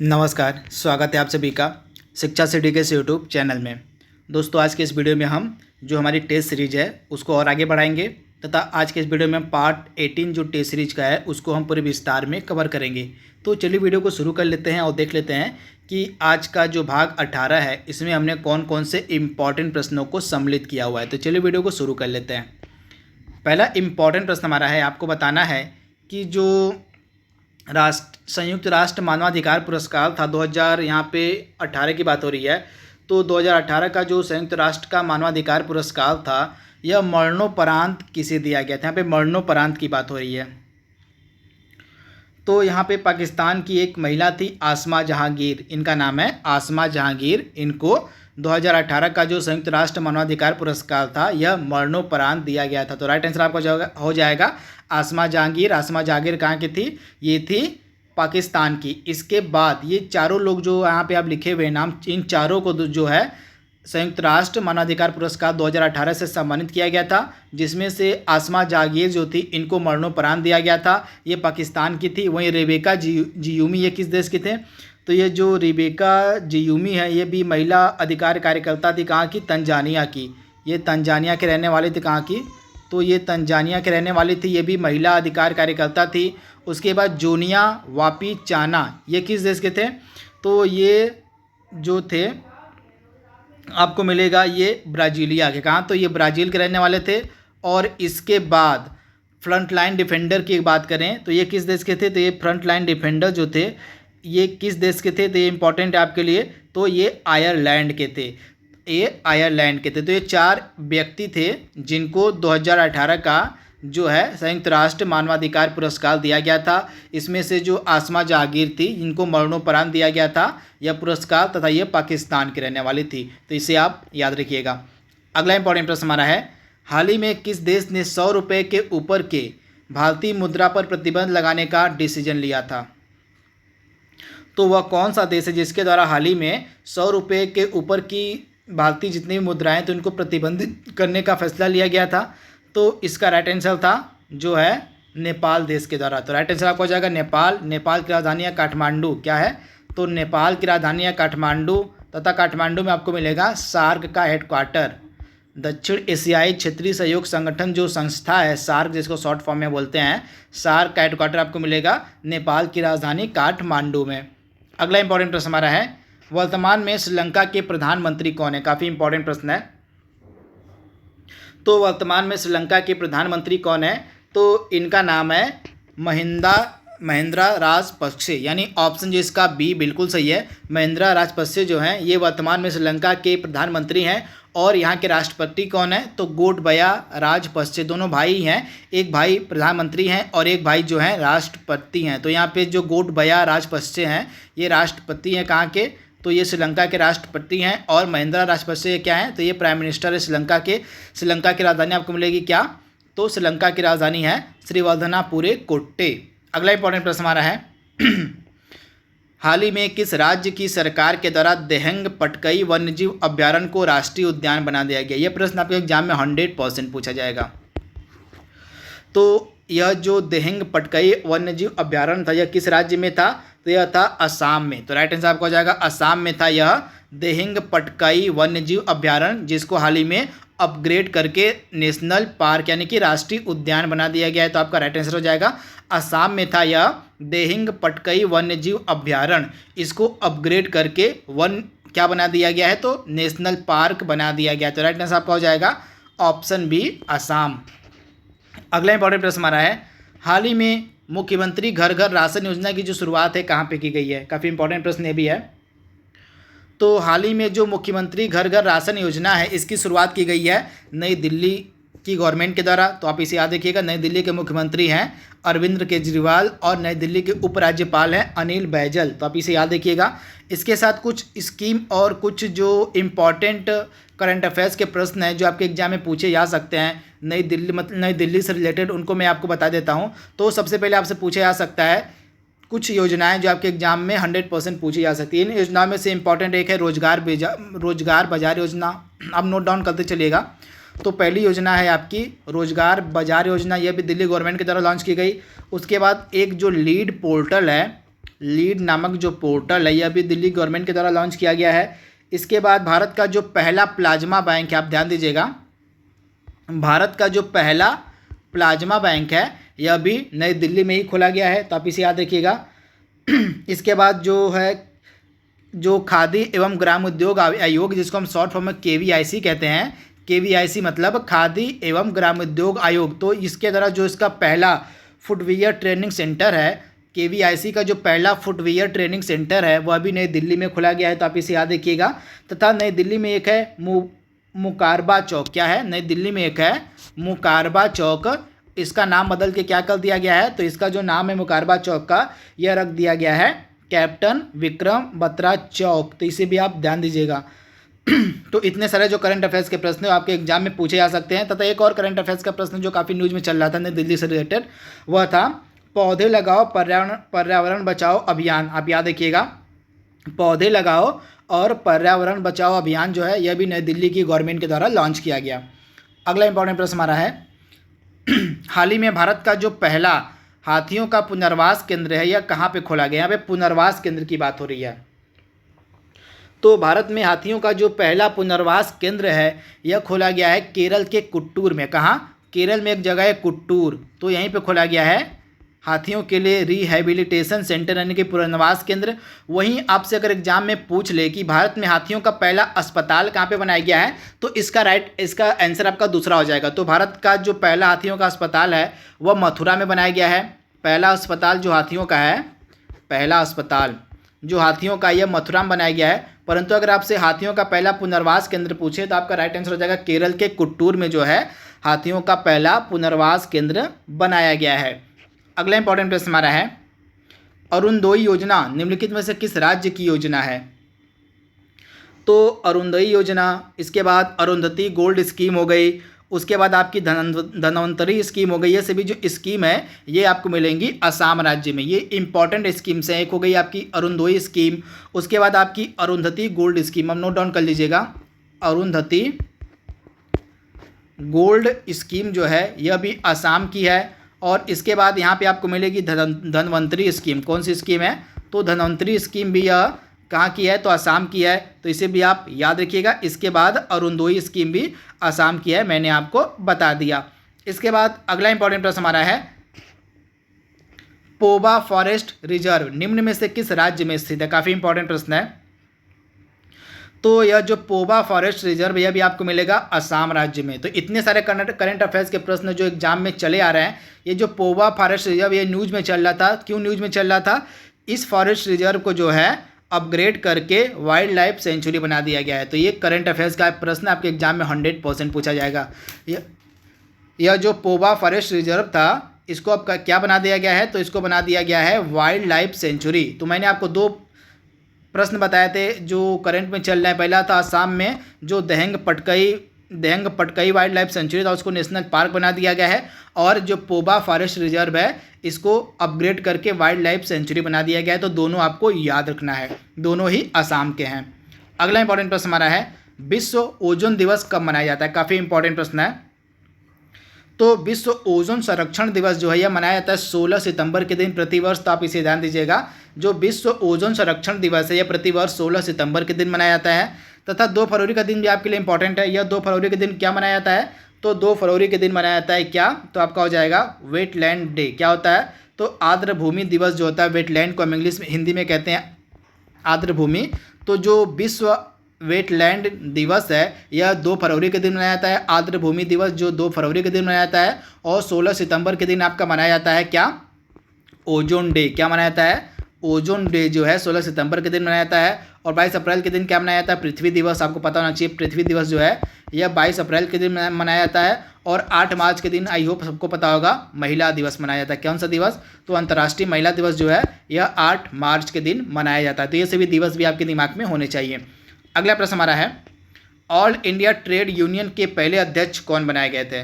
नमस्कार, स्वागत है आप सभी का शिक्षा सिटी के इस यूट्यूब चैनल में। दोस्तों, आज के इस वीडियो में हम जो हमारी टेस्ट सीरीज़ है उसको और आगे बढ़ाएंगे तथा आज के इस वीडियो में हम पार्ट 18 जो टेस्ट सीरीज का है उसको हम पूरे विस्तार में कवर करेंगे। तो चलिए वीडियो को शुरू कर लेते हैं और देख लेते हैं कि आज का जो भाग 18 है इसमें हमने कौन कौन से इम्पॉर्टेंट प्रश्नों को सम्मिलित किया हुआ है। तो चलिए वीडियो को शुरू कर लेते हैं। पहला इम्पॉर्टेंट प्रश्न हमारा है, आपको बताना है कि जो संयुक्त राष्ट्र मानवाधिकार पुरस्कार था 2000 यहाँ पे 18 की बात हो रही है। तो 2018 का जो संयुक्त राष्ट्र का मानवाधिकार पुरस्कार था यह मरणोपरांत किसे दिया गया था। यहाँ पे मरणोपरांत की बात हो रही है। तो यहाँ पे पाकिस्तान की एक महिला थी आसमा जहांगीर, इनका नाम है आसमा जहांगीर। इनको 2018 का जो संयुक्त राष्ट्र मानवाधिकार पुरस्कार था यह मरणोपरांत दिया गया था। तो राइट आंसर आपका हो जाएगा आसमा जहांगीर। आसमा जहांगीर कहाँ की थी? ये थी पाकिस्तान की। इसके बाद ये चारों लोग जो यहाँ पे आप लिखे हुए नाम, इन चारों को जो है संयुक्त राष्ट्र मानवाधिकार पुरस्कार 2018 से सम्मानित किया गया था, जिसमें से आसमा जहांगीर जो थी इनको मरणोपरांत दिया गया था। ये पाकिस्तान की थी। वहीं रेबेका जियूमी ये किस देश की थे? तो ये जो रेबेका जियूमी है ये भी महिला अधिकार कार्यकर्ता थी। कहाँ की? तंजानिया की। ये तंजानिया के रहने वाली थी। कहाँ की? तो ये तंजानिया के रहने वाली थी। ये भी महिला अधिकार कार्यकर्ता थी। उसके बाद जोनिया वापी चाना ये किस देश के थे? तो ये जो थे आपको मिलेगा ये ब्राज़ीलिया के। कहाँ? तो ये ब्राज़ील के रहने वाले थे। और इसके बाद फ्रंट लाइन डिफेंडर की बात करें तो ये किस देश के थे? तो ये फ्रंट लाइन डिफेंडर जो थे ये किस देश के थे? तो ये इंपॉर्टेंट है आपके लिए। तो ये आयरलैंड के थे। ये आयरलैंड के थे। तो ये चार व्यक्ति थे जिनको 2018 का जो है संयुक्त राष्ट्र मानवाधिकार पुरस्कार दिया गया था। इसमें से जो आसमा जहांगीर थी इनको मरणोपरांत दिया गया था यह पुरस्कार, तथा ये पाकिस्तान की रहने वाली थी। तो इसे आप याद रखिएगा। अगला इंपॉर्टेंट प्रश्न हमारा है, हाल ही में किस देश ने 100 रुपये के ऊपर के भारतीय मुद्रा पर प्रतिबंध लगाने का डिसीजन लिया था? तो वह कौन सा देश है जिसके द्वारा हाल ही में 100 रुपये के ऊपर की भारतीय जितनी भी मुद्राएं तो उनको प्रतिबंधित करने का फैसला लिया गया था? तो इसका राइट आंसर था जो है नेपाल देश के द्वारा। तो राइट आंसर आपको हो जाएगा नेपाल। नेपाल की राजधानी है काठमांडू। क्या है? तो नेपाल की राजधानी है काठमांडू, तथा काठमांडू में आपको मिलेगा सार्क का हेडक्वार्टर। दक्षिण एशियाई क्षेत्रीय सहयोग संगठन जो संस्था है सार्क, जिसको शॉर्ट फॉर्म में बोलते हैं, सार्क का हेडक्वार्टर आपको मिलेगा नेपाल की राजधानी काठमांडू में। अगला इंपॉर्टेंट प्रश्न हमारा है, वर्तमान में श्रीलंका के प्रधानमंत्री कौन है? काफ़ी इंपॉर्टेंट प्रश्न है। तो वर्तमान में श्रीलंका के प्रधानमंत्री कौन है? तो इनका नाम है महिंद्रा राजपक्षे, यानी ऑप्शन जो इसका बी बिल्कुल सही है। महिंद्रा राजपक्षे जो हैं ये वर्तमान में श्रीलंका के प्रधानमंत्री हैं। और यहाँ के राष्ट्रपति कौन है? तो गोटबया राजपक्षे। दोनों भाई हैं, एक भाई प्रधानमंत्री हैं और एक भाई जो हैं राष्ट्रपति हैं। तो यहाँ पे जो गोटबया राजपक्षे हैं ये राष्ट्रपति हैं। कहाँ के? तो ये श्रीलंका के राष्ट्रपति हैं। और महिंद्रा राजपक्षे क्या हैं? तो ये प्राइम मिनिस्टर है श्रीलंका के। श्रीलंका की राजधानी आपको मिलेगी क्या? तो श्रीलंका की राजधानी है श्रीवर्धनापुरे कोट्टे। अगला इंपॉर्टेंट प्रश्न हमारा है, हाल ही में किस राज्य की सरकार के द्वारा देहंग पटकई वन्यजीव अभ्यारण्य को राष्ट्रीय उद्यान बना दिया गया? यह प्रश्न आपके एग्जाम में 100% पूछा जाएगा। तो यह जो देहंग पटकई वन्यजीव अभ्यारण्य था यह किस राज्य में था? तो यह था असम में। तो राइट आंसर आपका हो जाएगा असम में था यह देहंग पटकई वन्यजीव अभ्यारण्य, जिसको हाल ही में अपग्रेड करके नेशनल पार्क यानी कि राष्ट्रीय उद्यान बना दिया गया है। तो आपका राइट आंसर हो जाएगा असम में था यह देहिंग पटकई वन्यजीव अभ्यारण्य। इसको अपग्रेड करके क्या बना दिया गया है? तो नेशनल पार्क बना दिया गया। तो राइट आंसर आपका हो जाएगा ऑप्शन बी असम। अगला इंपॉर्टेंट प्रश्न हमारा है, हाल ही में मुख्यमंत्री घर घर राशन योजना की जो शुरुआत है कहाँ पे की गई है? काफ़ी इंपॉर्टेंट प्रश्न ये भी है। तो हाल ही में जो मुख्यमंत्री घर घर राशन योजना है इसकी शुरुआत की गई है नई दिल्ली की गवर्नमेंट के द्वारा। तो आप इसे याद रखिएगा। नई दिल्ली के मुख्यमंत्री हैं अरविंद केजरीवाल और नई दिल्ली के उपराज्यपाल हैं अनिल बैजल। तो आप इसे याद रखिएगा। इसके साथ कुछ स्कीम और कुछ जो इम्पॉर्टेंट करंट अफेयर्स के प्रश्न हैं जो आपके एग्जाम में पूछे जा सकते हैं नई दिल्ली से रिलेटेड, उनको मैं आपको बता देता हूँ। तो सबसे पहले आपसे पूछा जा सकता है कुछ योजनाएं जो आपके एग्जाम में 100% पूछी जा सकती है। इन योजनाओं में से इंपॉर्टेंट एक है रोजगार बाजार योजना। आप नोट डाउन करते चलिएगा। तो पहली योजना है आपकी रोजगार बाजार योजना, यह भी दिल्ली गवर्नमेंट की तरफ लॉन्च की गई। उसके बाद एक जो लीड पोर्टल है लीड नामक जो पोर्टल है यह भी दिल्ली गवर्नमेंट के द्वारा लॉन्च किया गया है। इसके बाद भारत का जो पहला प्लाज्मा बैंक है, आप ध्यान दीजिएगा, भारत का जो पहला प्लाज्मा बैंक है यह भी नई दिल्ली में ही खोला गया है, तो आप इसे याद रखिएगा। इसके बाद जो है जो खादी एवं ग्राम उद्योग आयोग, जिसको हम शॉर्ट फॉर्म में KVIC कहते हैं, KVIC मतलब खादी एवं ग्राम उद्योग आयोग, तो इसके द्वारा जो इसका पहला फुटवियर ट्रेनिंग सेंटर है, KVIC का जो पहला फुटवियर ट्रेनिंग सेंटर है वह भी नई दिल्ली में खोला गया है, तो आप इसे याद रखिएगा। तथा नई दिल्ली में एक है मुकारबा चौक, क्या है, नई दिल्ली में एक है मुकारबा चौक, इसका नाम बदल के क्या कर दिया गया है, तो इसका जो नाम है मुकारबा चौक का यह रख दिया गया है कैप्टन विक्रम बत्रा चौक, तो इसे भी आप ध्यान दीजिएगा। तो इतने सारे जो करंट अफेयर्स के प्रश्न आपके एग्जाम में पूछे जा सकते हैं। तथा एक और करंट अफेयर्स का प्रश्न जो काफ़ी न्यूज़ में चल रहा था नई दिल्ली से रिलेटेड, वह था पौधे लगाओ पर्यावरण बचाओ अभियान, आप याद रखिएगा। पौधे लगाओ और पर्यावरण बचाओ अभियान जो है यह भी नई दिल्ली की गवर्नमेंट के द्वारा लॉन्च किया गया। अगला इंपॉर्टेंट प्रश्न हमारा है, हाल ही में भारत का जो पहला हाथियों का पुनर्वास केंद्र है यह कहाँ पे खोला गया? यहाँ पे पुनर्वास केंद्र की बात हो रही है। तो भारत में हाथियों का जो पहला पुनर्वास केंद्र है यह खोला गया है केरल के कुट्टूर में। कहाँ? केरल में एक जगह है कुट्टूर, तो यहीं पे खोला गया है हाथियों के लिए रिहैबिलिटेशन सेंटर यानी कि पुनर्वास केंद्र। वहीं आपसे अगर एग्जाम में पूछ ले कि भारत में हाथियों का पहला अस्पताल कहाँ पे बनाया गया है, तो इसका आंसर आपका दूसरा हो जाएगा। तो भारत का जो पहला हाथियों का अस्पताल है वह मथुरा में बनाया गया है। पहला अस्पताल जो हाथियों का है, पहला अस्पताल जो हाथियों का यह मथुरा में बनाया गया है। परंतु अगर आपसे हाथियों का पहला पुनर्वास केंद्र पूछे तो आपका राइट आंसर हो जाएगा केरल के कुट्टूर में जो है हाथियों का पहला पुनर्वास केंद्र बनाया गया है। अगला इंपॉर्टेंट प्रश्न हमारा है, अरुणोदय योजना निम्नलिखित में से किस राज्य की योजना है? तो अरुणोदय योजना, इसके बाद अरुंधति गोल्ड स्कीम हो गई, उसके बाद आपकी धनवंतरी स्कीम हो गई। ये सभी जो स्कीम है ये आपको मिलेंगी असम राज्य में। ये इंपॉर्टेंट स्कीम्स हैं। एक हो गई आपकी अरुणोदय स्कीम, उसके बाद आपकी अरुंधति गोल्ड स्कीम, अब नोट डाउन कर लीजिएगा। अरुंधति गोल्ड स्कीम जो है यह भी असम की है। और इसके बाद यहाँ पे आपको मिलेगी धनवंतरी स्कीम। कौन सी स्कीम है? तो धनवंतरी स्कीम भी यह कहाँ की है? तो असम की है, तो इसे भी आप याद रखिएगा। इसके बाद अरुणोदय स्कीम भी असम की है, मैंने आपको बता दिया। इसके बाद अगला इंपॉर्टेंट प्रश्न हमारा है, पोबा फॉरेस्ट रिजर्व निम्न में से किस राज्य में स्थित है? काफ़ी इंपॉर्टेंट प्रश्न है। तो यह जो पोबा फॉरेस्ट रिजर्व यह भी आपको मिलेगा असम राज्य में। तो इतने सारे करंट अफेयर्स के प्रश्न जो एग्जाम में चले आ रहे हैं, ये जो पोबा फॉरेस्ट रिजर्व ये न्यूज़ में चल रहा था। क्यों न्यूज़ में चल रहा था? इस फॉरेस्ट रिजर्व को जो है अपग्रेड करके वाइल्ड लाइफ सेंचुरी बना दिया गया है। तो ये करंट अफेयर्स का प्रश्न आपके एग्जाम में 100% पूछा जाएगा। यह जो पोबा फॉरेस्ट रिजर्व था इसको अब क्या बना दिया गया है? तो इसको बना दिया गया है वाइल्ड लाइफ सेंचुरी। तो मैंने आपको दो प्रश्न बताए थे जो करंट में चल रहे हैं। पहला था असम में जो दहेंग पटकई वाइल्ड लाइफ सेंचुरी था उसको नेशनल पार्क बना दिया गया है, और जो पोबा फॉरेस्ट रिजर्व है इसको अपग्रेड करके वाइल्ड लाइफ सेंचुरी बना दिया गया है। तो दोनों आपको याद रखना है, दोनों ही असम के हैं। अगला इंपॉर्टेंट प्रश्न हमारा है, विश्व ओजोन दिवस कब मनाया जाता है? काफ़ी इंपॉर्टेंट प्रश्न है। तो विश्व ओजोन संरक्षण दिवस जो है यह मनाया जाता है 16 सितंबर के दिन प्रतिवर्ष। तो आप इसे ध्यान दीजिएगा, जो विश्व ओजोन संरक्षण दिवस है यह प्रतिवर्ष 16 सितंबर के दिन मनाया जाता है। तथा 2 फरवरी का दिन भी आपके लिए इंपॉर्टेंट है। यह 2 फरवरी के दिन क्या मनाया जाता है? तो 2 फरवरी के दिन मनाया जाता है क्या? तो आपका हो जाएगा वेटलैंड डे। क्या होता है? तो आर्द्र भूमि दिवस जो होता है, वेटलैंड को हम इंग्लिश में हिंदी में कहते हैं आर्द्र भूमि। तो जो विश्व वेटलैंड दिवस है यह 2 फरवरी के दिन मनाया जाता है। आर्द्र भूमि दिवस जो 2 फरवरी के दिन मनाया जाता है। और 16 सितंबर के दिन आपका मनाया जाता है क्या? Ozone day. क्या मनाया जाता है? ओजोन डे जो है 16 सितंबर के दिन मनाया जाता है। और 22 अप्रैल के दिन क्या मनाया जाता है? पृथ्वी दिवस। आपको पता होना चाहिए पृथ्वी दिवस जो है यह 22 अप्रैल के दिन मनाया जाता है। और 8 मार्च के दिन आई होप सबको पता होगा महिला दिवस मनाया जाता है। कौन सा दिवस? तो अंतर्राष्ट्रीय महिला दिवस जो है यह 8 मार्च के दिन मनाया जाता है। तो ये सभी दिवस भी आपके दिमाग में होने चाहिए। अगला प्रश्न हमारा है, ऑल इंडिया ट्रेड यूनियन के पहले अध्यक्ष कौन बनाए गए थे?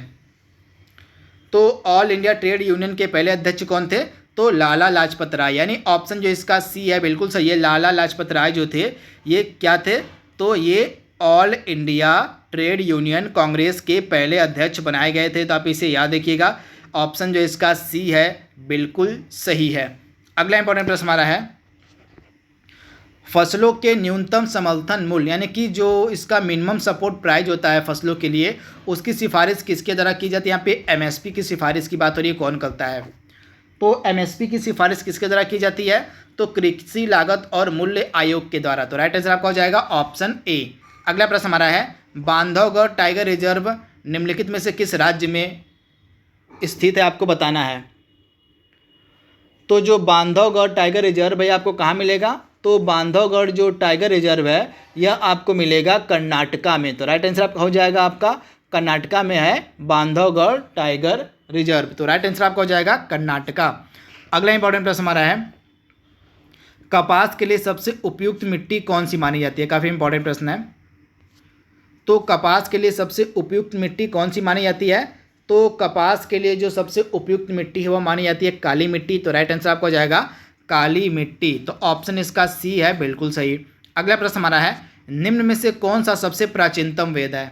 तो ऑल इंडिया ट्रेड यूनियन के पहले अध्यक्ष कौन थे? तो लाला लाजपत राय, यानी ऑप्शन जो इसका सी है बिल्कुल सही है। लाला लाजपत राय जो थे ये क्या थे? तो ये all India trade union Congress के पहले अध्यक्ष बनाए गए थे। तो आप इसे याद रखिएगा, ऑप्शन जो इसका सी है बिल्कुल सही है। अगला इंपॉर्टेंट प्रश्न हमारा है, फसलों के न्यूनतम समर्थन मूल्य यानी कि जो इसका मिनिमम सपोर्ट प्राइस होता है फसलों के लिए, उसकी सिफारिश किसके द्वारा की जाती है? यहाँ पे एमएसपी की सिफारिश की बात हो रही है, कौन करता है? तो एमएसपी की सिफारिश किसके द्वारा की जाती है? तो कृषि लागत और मूल्य आयोग के द्वारा। तो राइट आंसर आपका हो जाएगा ऑप्शन ए। अगला प्रश्न हमारा है, बांधवगढ़ टाइगर रिजर्व निम्नलिखित में से किस राज्य में स्थित है? आपको बताना है। तो जो बांधवगढ़ टाइगर रिजर्व है आपको कहाँ मिलेगा? तो बांधवगढ़ जो टाइगर रिजर्व है यह आपको मिलेगा कर्नाटका में। तो राइट आंसर आपका हो जाएगा आपका कर्नाटका में है बांधवगढ़ टाइगर रिजर्व। तो राइट आंसर आपका हो जाएगा कर्नाटका। अगला इंपॉर्टेंट प्रश्न हमारा है, कपास के लिए सबसे उपयुक्त मिट्टी कौन सी मानी जाती है? काफ़ी इंपॉर्टेंट प्रश्न है। तो कपास के लिए सबसे उपयुक्त मिट्टी कौन सी मानी जाती है? तो कपास के लिए जो सबसे उपयुक्त मिट्टी है वो मानी जाती है काली मिट्टी। तो राइट आंसर आपका हो जाएगा काली मिट्टी। तो ऑप्शन इसका सी है, बिल्कुल सही। अगला प्रश्न हमारा है, निम्न में से कौन सा सबसे प्राचीनतम वेद है?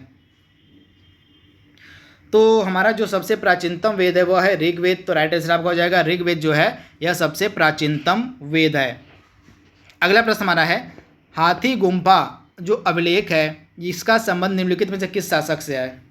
तो हमारा जो सबसे प्राचीनतम वेद है वो है ऋग्वेद। तो राइट आंसर आपका हो जाएगा ऋग्वेद जो है यह सबसे प्राचीनतम वेद है। अगला प्रश्न हमारा है, हाथी गुम्फा जो अभिलेख है इसका संबंध निम्नलिखित में से किस शासक से है?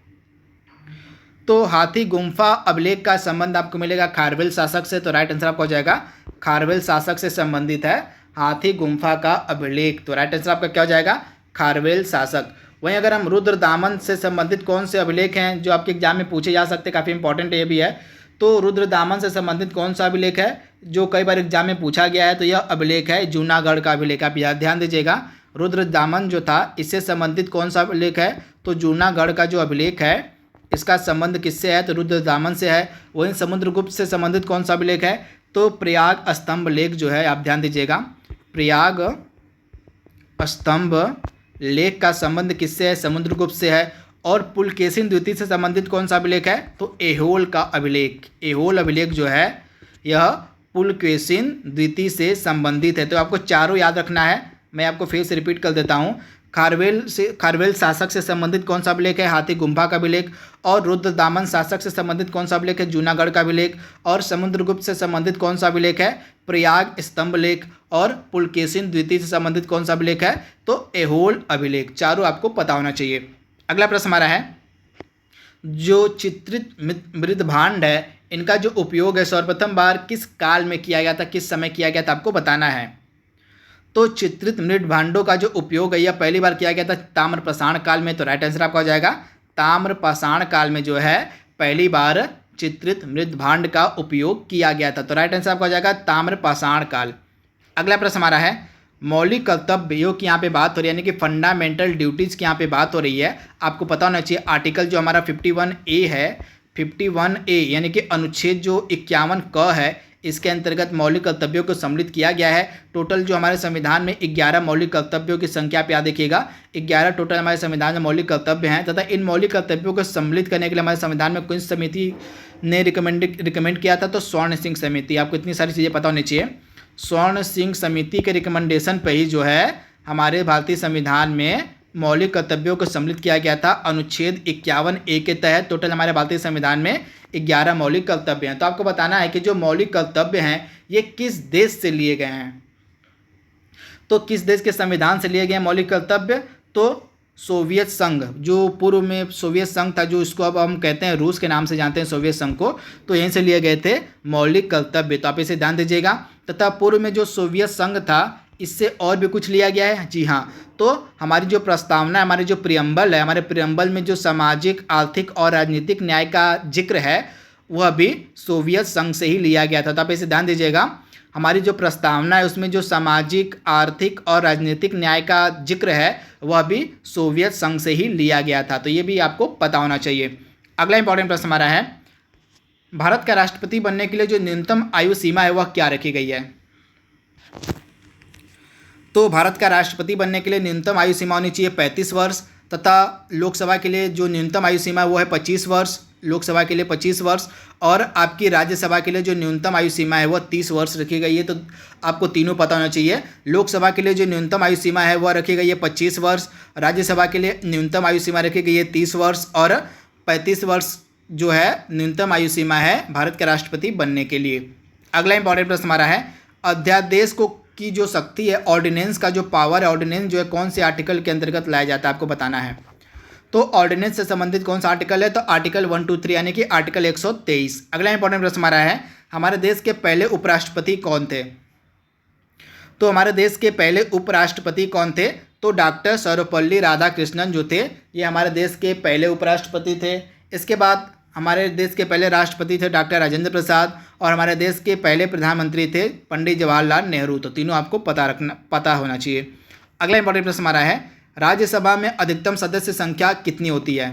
तो हाथी गुम्फा अभिलेख का संबंध आपको मिलेगा खारवेल शासक से। तो राइट आंसर आपका हो जाएगा खारवेल शासक से संबंधित है हाथी गुम्फा का अभिलेख। तो राइट आंसर आपका क्या हो जाएगा? खारवेल शासक। वहीं अगर हम रुद्रदामन से संबंधित कौन से अभिलेख हैं जो आपके एग्जाम में पूछे जा सकते हैं, काफ़ी इंपॉर्टेंट ये भी है। तो रुद्रदामन से संबंधित कौन सा अभिलेख है जो कई बार एग्जाम में पूछा गया है? तो यह अभिलेख है जूनागढ़ का अभिलेख। आप याद ध्यान दीजिएगा, रुद्रदामन जो था इससे संबंधित कौन सा अभिलेख है? तो जूनागढ़ का जो अभिलेख है इसका संबंध किससे है? तो रुद्रदामन से है। वहीं समुद्रगुप्त से संबंधित कौन सा अभिलेख है? तो प्रयाग स्तंभ लेख जो है, आप ध्यान दीजिएगा, प्रयाग स्तंभ लेख का संबंध किससे है? समुद्रगुप्त से है। और पुलकेशिन द्वितीय से संबंधित कौन सा अभिलेख है? तो ऐहोल का अभिलेख। ऐहोल अभिलेख जो है यह पुलकेशिन द्वितीय से संबंधित है। तो आपको चारों याद रखना है, मैं आपको फिर से रिपीट कर देता हूँ। खारवेल शासक से संबंधित कौन सा अभिलेख है? हाथी गुम्फा का अभिलेख। और रुद्रदामन शासक से संबंधित कौन सा अभिलेख है? जूनागढ़ का अभिलेख। और समुद्रगुप्त से संबंधित कौन सा अभिलेख है? प्रयाग स्तंभ लेख। और पुलकेशिन द्वितीय से संबंधित कौन सा अभिलेख है? तो ऐहोल अभिलेख। चारों आपको पता होना चाहिए। अगला प्रश्न हमारा है, जो चित्रित मृदभांड है इनका जो उपयोग है सर्वप्रथम बार किस काल में किया गया था, किस समय किया गया था? आपको बताना है। तो चित्रित मृदभांडों का जो उपयोग है यह पहली बार किया गया था ताम्रपाषाण काल में। तो राइट आंसर आपका हो जाएगा ताम्रपाषाण काल में जो है पहली बार चित्रित मृदभांड का उपयोग किया गया था। तो राइट आंसर आपका हो जाएगा ताम्रपाषाण काल। अगला प्रश्न हमारा है, मौलिक कर्तव्यों की यहाँ पे बात हो रही है, यानी कि फंडामेंटल ड्यूटीज़ की यहाँ पे बात हो रही है। आपको पता होना चाहिए आर्टिकल जो हमारा 51A है, 51A यानी कि अनुच्छेद जो 51 क है, इसके अंतर्गत मौलिक कर्तव्यों को सम्मिलित किया गया है। टोटल जो हमारे संविधान में 11 मौलिक कर्तव्यों की संख्या पे याद देखिएगा, 11 टोटल हमारे संविधान में मौलिक कर्तव्य हैं। तथा इन मौलिक कर्तव्यों को सम्मिलित करने के लिए हमारे संविधान में किस समिति ने रिकमेंड किया था? तो स्वर्ण सिंह समिति। आपको इतनी सारी चीज़ें पता होनी चाहिए। स्वर्ण सिंह समिति के रिकमेंडेशन पर ही जो है हमारे भारतीय संविधान में मौलिक कर्तव्यों को सम्मिलित किया गया था। अनुच्छेद 51A के तहत टोटल हमारे भारतीय संविधान में 11 मौलिक कर्तव्य हैं। तो आपको बताना है कि जो मौलिक कर्तव्य हैं ये किस देश से लिए गए हैं? तो किस देश के संविधान से लिए गए मौलिक कर्तव्य? तो सोवियत संघ, जो पूर्व में सोवियत संघ था, जो इसको अब हम कहते हैं रूस के नाम से जानते हैं सोवियत संघ को, तो यहीं से लिए गए थे मौलिक कर्तव्य। तो आप इसे ध्यान दीजिएगा। तथा पूर्व में जो सोवियत संघ था इससे और भी कुछ लिया गया है। जी हाँ, तो हमारी जो प्रस्तावना है, हमारी जो प्रियम्बल है, हमारे प्रियम्बल में जो सामाजिक, आर्थिक और राजनीतिक न्याय का जिक्र है वह भी सोवियत संघ से ही लिया गया था। तो आप इसे ध्यान दीजिएगा, हमारी जो प्रस्तावना है उसमें जो सामाजिक, आर्थिक और राजनीतिक न्याय का जिक्र है वह भी सोवियत संघ से ही लिया गया था। तो ये भी आपको पता होना चाहिए। अगला इंपॉर्टेंट प्रश्न हमारा है, भारत का राष्ट्रपति बनने के लिए जो न्यूनतम आयु सीमा है वह क्या रखी गई है? तो भारत का राष्ट्रपति बनने के लिए न्यूनतम आयु सीमा होनी चाहिए 35 वर्ष। तथा लोकसभा के लिए जो न्यूनतम आयु सीमा है वो है 25 वर्ष, लोकसभा के लिए 25 वर्ष। और आपकी राज्यसभा के लिए जो न्यूनतम आयु सीमा है वह 30 वर्ष रखी गई है। तो आपको तीनों पता होना चाहिए। लोकसभा के लिए जो न्यूनतम आयु सीमा है वह रखी गई है 25 वर्ष, राज्यसभा के लिए न्यूनतम आयु सीमा रखी गई है 30 वर्ष और 35 वर्ष जो है न्यूनतम आयु सीमा है भारत के राष्ट्रपति बनने के लिए। अगला इंपॉर्टेंट प्रश्न हमारा है, अध्यादेश को की जो शक्ति है, ऑर्डिनेंस का जो पावर है, ऑर्डिनेंस जो है कौन से आर्टिकल के अंतर्गत लाया जाता है आपको बताना है। तो ऑर्डिनेंस से संबंधित कौन सा आर्टिकल है, तो आर्टिकल 123 यानी कि आर्टिकल 123। अगला इंपॉर्टेंट प्रश्न हमारा है, हमारे देश के पहले उपराष्ट्रपति कौन थे। तो हमारे देश के पहले उपराष्ट्रपति कौन थे, तो डॉक्टर सर्वपल्ली राधाकृष्णन जो थे ये हमारे देश के पहले उपराष्ट्रपति थे। इसके बाद हमारे देश के पहले राष्ट्रपति थे डॉक्टर राजेंद्र प्रसाद, और हमारे देश के पहले प्रधानमंत्री थे पंडित जवाहरलाल नेहरू। तो तीनों आपको पता होना चाहिए। अगला इंपॉर्टेंट प्रश्न हमारा है, राज्यसभा में अधिकतम सदस्य संख्या कितनी होती है।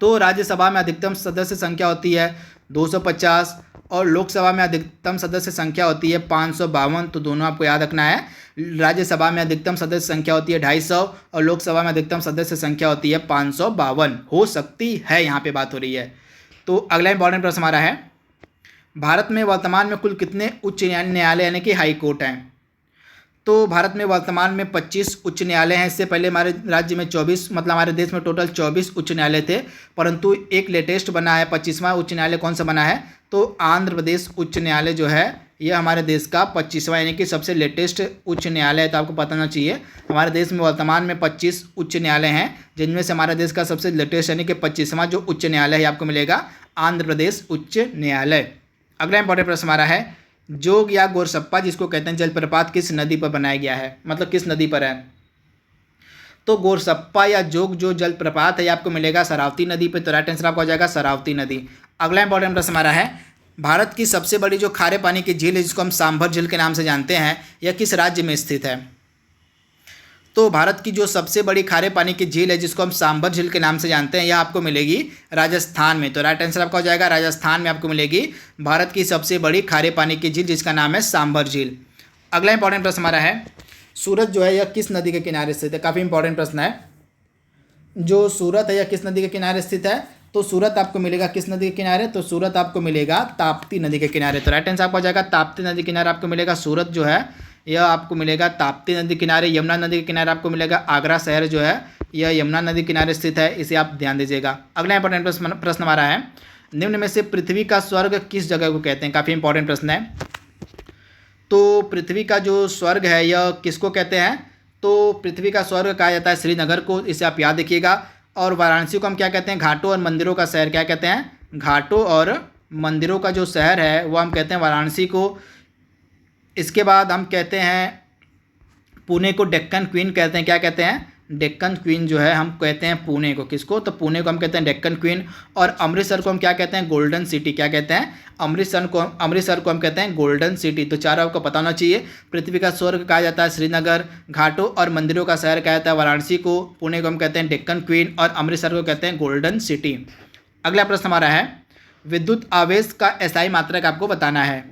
तो राज्यसभा में अधिकतम सदस्य संख्या होती है 250 और लोकसभा में अधिकतम सदस्य संख्या होती है 552। तो दोनों आपको याद रखना है, राज्यसभा में अधिकतम सदस्य संख्या होती है 250 और लोकसभा में अधिकतम सदस्य संख्या होती है 552। हो सकती है, यहाँ पे बात हो रही है। तो अगला इंपॉर्टेंट प्रश्न हमारा है, भारत में वर्तमान में कुल कितने उच्च न्यायालय यानी कि हाई कोर्ट हैं। तो भारत में वर्तमान में 25 उच्च न्यायालय हैं। इससे पहले हमारे राज्य में 24, मतलब हमारे देश में टोटल 24 उच्च न्यायालय थे, परंतु एक लेटेस्ट बना है 25वां उच्च न्यायालय। कौन सा बना है, तो आंध्र प्रदेश उच्च न्यायालय जो है यह हमारे देश का 25वां यानी कि सबसे लेटेस्ट उच्च न्यायालय है। तो आपको पता होना चाहिए हमारे देश में वर्तमान में 25 उच्च न्यायालय हैं, जिनमें से हमारे देश का सबसे लेटेस्ट यानी कि 25वां जो उच्च न्यायालय है आपको मिलेगा आंध्र प्रदेश उच्च न्यायालय। अगला इंपॉर्टेंट प्रश्न हमारा है, जोग या गोरसप्पा जिसको कहते हैं जलप्रपात किस नदी पर बनाया गया है, मतलब किस नदी पर है। तो गोरसप्पा या जोग जो जलप्रपात है आपको मिलेगा शरावती नदी पे। तो राइट आंसर आपका हो जाएगा शरावती नदी। अगला इंपॉर्टेंट प्रश्न हमारा है, भारत की सबसे बड़ी जो खारे पानी की झील है जिसको हम सांभर झील के नाम से जानते हैं, यह किस राज्य में स्थित है। तो भारत की जो सबसे बड़ी खारे पानी की झील है जिसको हम सांभर झील के नाम से जानते हैं, यह आपको मिलेगी राजस्थान में। तो राइट आंसर आपका हो जाएगा राजस्थान में आपको मिलेगी भारत की सबसे बड़ी खारे पानी की झील जिसका नाम है सांभर झील। अगला इंपॉर्टेंट प्रश्न हमारा है, सूरत जो है यह किस नदी के किनारे स्थित है। काफ़ी इंपॉर्टेंट प्रश्न है, जो सूरत है यह किस नदी के किनारे स्थित है। तो सूरत आपको मिलेगा किस नदी के किनारे, तो सूरत आपको मिलेगा ताप्ती नदी के किनारे। तो राइट आंसर आपको हो जाएगा ताप्ती नदी के किनारे आपको मिलेगा सूरत जो है यह आपको मिलेगा ताप्ती नदी किनारे। यमुना नदी के किनारे आपको मिलेगा आगरा शहर जो है यह यमुना नदी किनारे स्थित है, इसे आप ध्यान दीजिएगा। अगला इंपॉर्टेंट प्रश्न हमारा है, निम्न में से पृथ्वी का स्वर्ग किस जगह को कहते हैं। काफ़ी इंपॉर्टेंट प्रश्न है। तो पृथ्वी का जो स्वर्ग है यह किसको कहते हैं, तो पृथ्वी का स्वर्ग कहा जाता है श्रीनगर को, इसे आप याद रखिएगा। और वाराणसी को हम क्या कहते हैं, घाटों और मंदिरों का शहर क्या कहते हैं, घाटों और मंदिरों का जो शहर है वो हम कहते हैं वाराणसी को। इसके बाद हम कहते हैं पुणे को डेक्कन क्वीन कहते हैं। क्या कहते हैं, डेक्कन क्वीन जो है हम कहते हैं पुणे को, किसको, तो पुणे को हम कहते हैं डेक्कन क्वीन। और अमृतसर को हम क्या कहते हैं, गोल्डन सिटी। क्या कहते हैं, अमृतसर को हम कहते हैं गोल्डन सिटी। तो चारों आपको पता होना चाहिए, पृथ्वी का स्वर्ग कहा जाता है श्रीनगर, घाटों और मंदिरों का शहर कहा जाता है वाराणसी को, पुणे को हम कहते हैं डेक्कन क्वीन और अमृतसर को कहते हैं गोल्डन सिटी। अगला प्रश्न हमारा है, विद्युत आवेश का एसआई मात्रक आपको बताना है।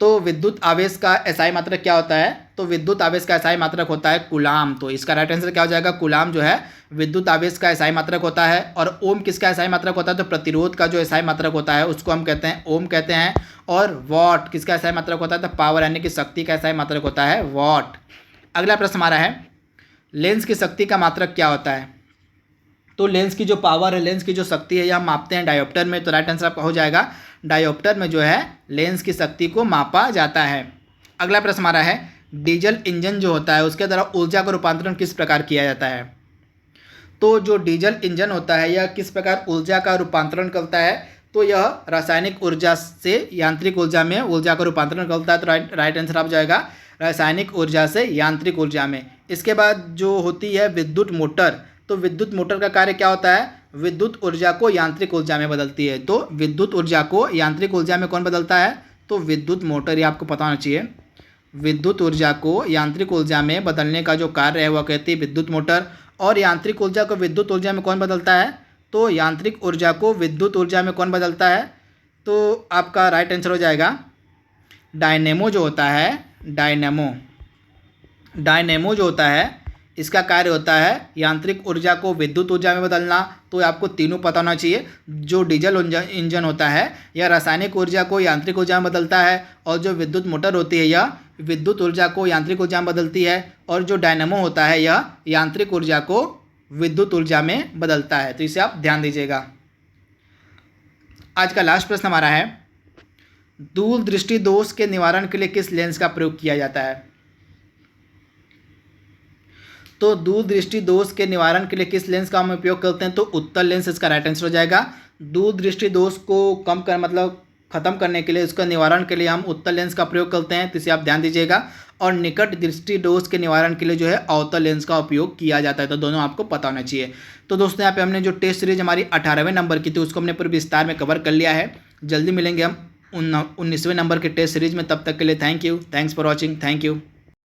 तो विद्युत आवेश का एसआई मात्रक क्या होता है, तो विद्युत आवेश का एसआई मात्रक होता है कूलाम। तो इसका राइट आंसर क्या हो जाएगा, कूलाम जो है विद्युत आवेश का एसआई मात्रक होता है। और ओम किसका एसआई मात्रक होता है, तो प्रतिरोध का जो एसआई मात्रक होता है उसको हम कहते हैं ओम कहते हैं। और वॉट किसका एसआई मात्रक होता है, तो पावर यानी कि शक्ति का एसआई मात्रक होता है वॉट। अगला प्रश्न हमारा है, लेंस की शक्ति का मात्रक क्या होता है। तो लेंस की जो पावर है, लेंस की जो शक्ति है यह हम मापते हैं डायोप्टर में। तो राइट आंसर आपका हो जाएगा डायोप्टर में जो है लेंस की शक्ति को मापा जाता है। अगला प्रश्न हमारा है, डीजल इंजन जो होता है उसके द्वारा ऊर्जा का रूपांतरण किस प्रकार किया जाता है। तो जो डीजल इंजन होता है यह किस प्रकार ऊर्जा का रूपांतरण करता है, तो यह रासायनिक ऊर्जा से यांत्रिक ऊर्जा में ऊर्जा का रूपांतरण करता है। तो राइट आंसर आप जाएगा रासायनिक ऊर्जा से यांत्रिक ऊर्जा में। इसके बाद जो होती है विद्युत मोटर, तो विद्युत मोटर का कार्य क्या होता है, विद्युत ऊर्जा को यांत्रिक ऊर्जा में बदलती है। तो विद्युत ऊर्जा को यांत्रिक ऊर्जा में कौन बदलता है, तो विद्युत मोटर। ये आपको पता होना चाहिए, विद्युत ऊर्जा को यांत्रिक ऊर्जा में बदलने का जो कार्य है वह कहती है विद्युत मोटर। और यांत्रिक ऊर्जा को विद्युत ऊर्जा में कौन बदलता है, तो यांत्रिक ऊर्जा को विद्युत ऊर्जा में कौन बदलता है, तो आपका राइट आंसर हो जाएगा डायनेमो जो होता है, डायनेमो जो होता है इसका कार्य होता है यांत्रिक ऊर्जा को विद्युत ऊर्जा में बदलना। तो आपको तीनों पता होना चाहिए, जो डीजल इंजन होता है यह रासायनिक ऊर्जा को यांत्रिक ऊर्जा में बदलता है, और जो विद्युत मोटर होती है यह विद्युत ऊर्जा को यांत्रिक ऊर्जा में बदलती है, और जो डायनेमो होता है यह यांत्रिक ऊर्जा को विद्युत ऊर्जा में बदलता है। तो इसे आप ध्यान दीजिएगा। आज का लास्ट प्रश्न हमारा है, दूर दृष्टि दोष के निवारण के लिए किस लेंस का प्रयोग किया जाता है? तो दूर दृष्टि दोष के निवारण के लिए किस लेंस का हम उपयोग करते हैं? तो उत्तल लेंस इसका राइट आंसर हो जाएगा। दूर दृष्टि दोष को कम कर मतलब खत्म करने के लिए, उसका निवारण के लिए हम उत्तल लेंस का प्रयोग करते हैं, तो इसे आप ध्यान दीजिएगा। और निकट दृष्टि दोष के निवारण के लिए जो है अवतल लेंस का उपयोग किया जाता है। तो दोनों आपको पता होना चाहिए। तो दोस्तों यहाँ पे हमने जो टेस्ट सीरीज हमारी 18वें नंबर की थी उसको हमने पूरे विस्तार में कवर कर लिया है। जल्दी मिलेंगे हम 19वें नंबर के टेस्ट सीरीज में। तब तक के लिए thank you, thanks for watching, thank you.